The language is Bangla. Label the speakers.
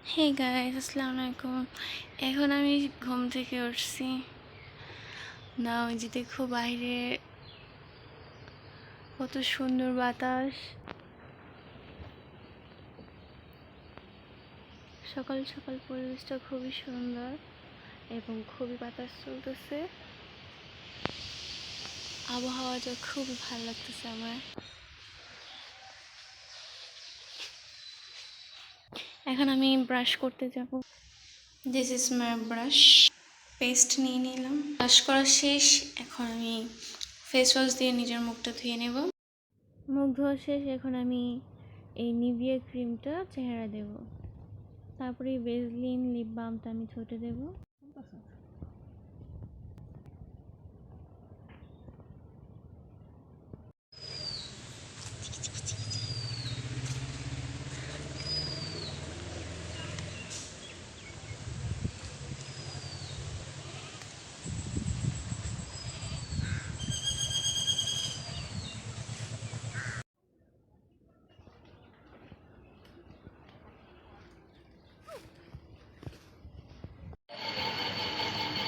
Speaker 1: হে গাইস, আসসালামু আলাইকুম। এখন আমি ঘুম থেকে উঠছি না, ওই যে দেখো বাইরে কত সুন্দর বাতাস। সকাল সকাল পরিবেশটা খুবই সুন্দর এবং খুবই বাতাস চলতেছে। আবহাওয়াটা খুবই ভালো লাগতেছে আমার। এখন আমি ব্রাশ করতে যাব। This is my brush. Paste নিয়ে নিলাম, ব্রাশ করা শেষ। এখন আমি ফেস ওয়াশ দিয়ে নিজের মুখটা ধুয়ে নেব। মুখ ধোয়া শেষ। এখন আমি এই নিভিয়া ক্রিমটা চেহারা দেব, তারপরে ভেজলিন লিপ বামটা আমি ঠোঁটে দেব।